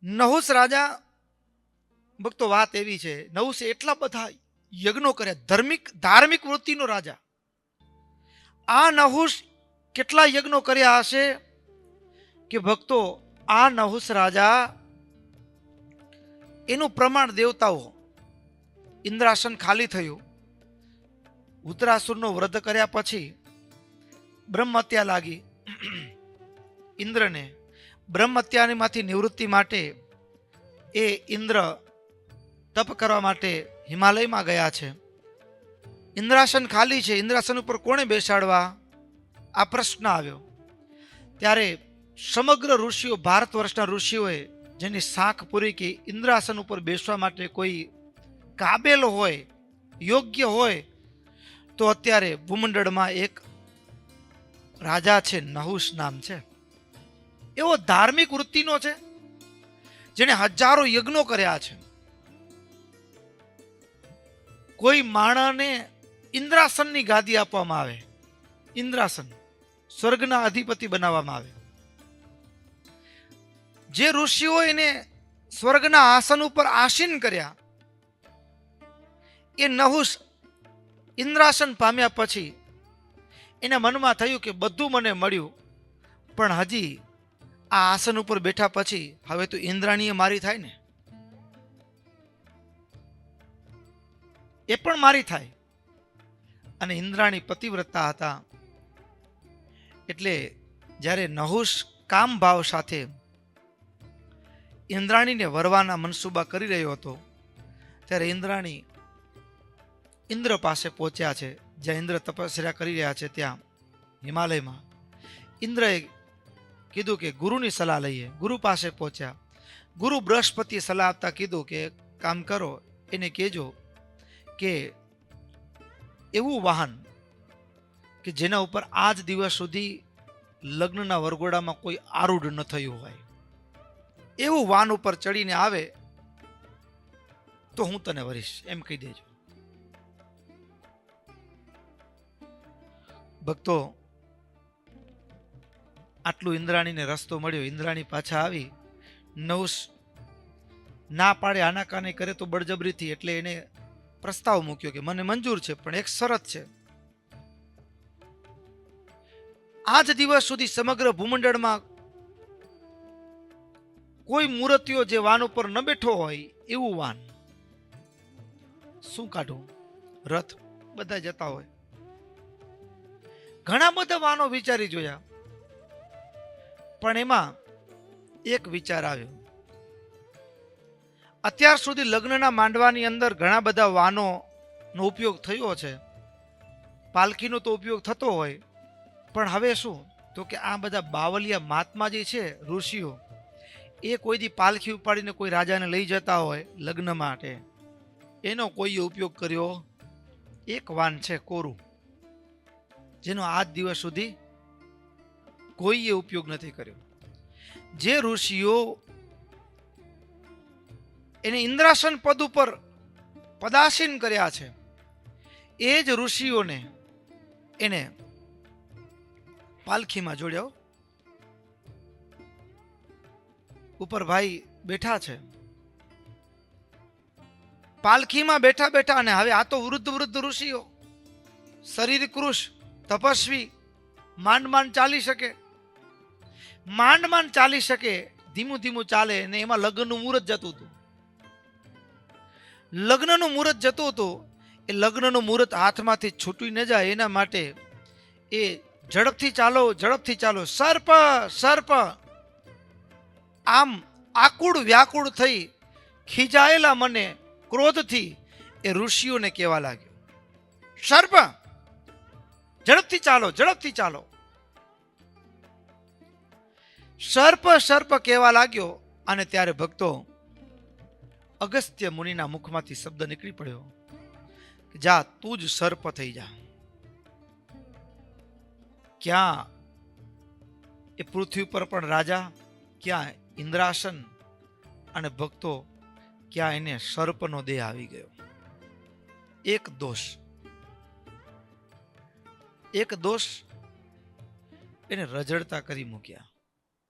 નહુસ રાજા ભક્તો વાત એવી છે, નહુસે એટલા બધા યજ્ઞો કર્યા, ધાર્મિક વૃત્તિનો રાજા. આ નહુસ કેટલા યજ્ઞો કર્યા હશે કે ભક્તો આ નહુસ રાજા એનું પ્રમાણ દેવતાઓ, ઇન્દ્રાસન ખાલી થયું, ઉત્તરાસુરનો વધ કર્યા પછી બ્રહ્મહત્યા લાગી ઇન્દ્રને. બ્રહ્મહત્યામાંથી નિવૃત્તિ માટે એ ઇન્દ્ર તપ કરવા માટે હિમાલયમાં ગયા છે. ઇન્દ્રાસન ખાલી છે, ઇન્દ્રાસન ઉપર કોણે બેસાડવા, આ પ્રશ્ન આવ્યો. ત્યારે સમગ્ર ઋષિઓ, ભારત વર્ષના ઋષિઓએ જેની સાખ પૂરી કે ઇન્દ્રાસન ઉપર બેસવા માટે કોઈ કાબેલ હોય, યોગ્ય હોય, તો અત્યારે ભૂમંડળમાં એક રાજા છે, નહુસ નામ છે. એવો ધાર્મિક વૃત્તિનો છે, જેને હજારો યજ્ઞો કર્યા છે. કોઈ માણસને ઇન્દ્રાસનની ગાદી આપવામાં આવે, ઇન્દ્રાસન સ્વર્ગના અધિપતિ બનાવવામાં આવે. જે ઋષિઓ એને સ્વર્ગના આસન ઉપર આસીન કર્યા, એ નહુસ ઇન્દ્રાસન પામ્યા પછી એના મનમાં થયું કે બધું મને મળ્યું, પણ હજી આ આસન ઉપર બેઠા પછી હવે તો ઇન્દ્રાણીએ મારી થાય ને, એ પણ મારી થાય. અને ઇન્દ્રાણી પતિવ્રતા હતા, એટલે જ્યારે નહુસ કામ ભાવ સાથે ઇન્દ્રાણીને વરવાના મનસુબા કરી રહ્યો હતો, ત્યારે ઇન્દ્રાણી ઇન્દ્ર પાસે પહોંચ્યા છે, જ્યાં ઇન્દ્ર તપસ્યા કરી રહ્યા છે, ત્યાં હિમાલયમાં. ઇન્દ્રએ કીધું કે ગુરુની સલાહ લઈએ. ગુરુ પાસે પહોંચ્યા. ગુરુ બૃહસ્પતિએ સલાહ આપતા કીધું કે કામ કરો, એને કહેજો કે એવું વાહન કે જેના ઉપર આજ દિવસ સુધી લગ્નના વરઘોડામાં કોઈ આરૂઢ ન થયું હોય, એવું વાહન ઉપર ચડીને આવે તો હું તને વરીશ, એમ કહી દેજો. ભક્તો આટલું ઇન્દ્રાણીને રસ્તો મળ્યો. ઇન્દ્રાણી પાછા આવી. નહુસ ના પાડે, આનાકાની કરે તો બળજબરીથી, એટલે એને પ્રસ્તાવ મૂક્યો કે મને મંજૂર છે, પણ એક શરત છે. આજ દિવસ સુધી સમગ્ર ભૂમંડળમાં કોઈ મૂર્તિઓ જે વાન ઉપર ન બેઠો હોય એવું વાન. શું કાઢું? રથ બધા જતા હોય, ઘણા બધા વાનો વિચારી જોયા, પણ એમાં એક વિચાર આવ્યો. અત્યાર સુધી લગ્નના માંડવાની અંદર ઘણા બધા વાનોનો ઉપયોગ થયો છે, પાલખીનો તો ઉપયોગ થતો હોય, પણ હવે શું, તો કે આ બધા બાવલિયા મહાત્મા જે છે, ઋષિઓ, એ કોઈ દી પાલખી ઉપાડીને કોઈ રાજાને લઈ જતા હોય લગ્ન માટે, એનો કોઈએ ઉપયોગ કર્યો. એક વાન છે કોરું, જેનો આજ દિવસ સુધી કોઈએ ઉપયોગ નથી કર્યો. જે ઋષિઓ એને ઇન્દ્રાસન પદ ઉપર પદાસીન કર્યા છે, એ જ ઋષિઓને એને પાલખીમાં જોડ્યો. ઉપર ભાઈ બેઠા છે, પાલખીમાં બેઠા બેઠા. અને હવે આ તો વૃદ્ધ ઋષિઓ, શરીર કૃશ, તપસ્વી, માંડ ચાલી શકે, માંડ ચાલી શકે, ધીમું ધીમું ચાલે. અને એમાં લગ્નનું મુહૂર્ત જતું હતું. લગ્નનું મુહૂર્ત જતું હતું. એ લગ્નનું મુહૂર્ત હાથમાંથી છૂટી ન જાય એના માટે એ ઝડપથી ચાલો, ઝડપથી ચાલો. સર્પ સર્પ, આમ આકુળ વ્યાકુળ થઈ ખીજાયેલા મને ક્રોધથી એ ઋષિઓને કહેવા લાગ્યો, સર્પ ઝડપથી ચાલો, ઝડપથી ચાલો. સર્પ સર્પ કહેવા લાગ્યો. અને ત્યારે ભક્તો અગસ્ત્ય મુનિના મુખમાંથી શબ્દ નીકળી પડ્યો, જા તું જ સર્પ થઈ જા. ક્યાં એ પૃથ્વી પર પણ રાજા, ક્યાં ઇન્દ્રાસન, અને ભક્તો ક્યાં એને સર્પનો દેહ આવી ગયો. એક દોષ એને રજડતા કરી મૂક્યા.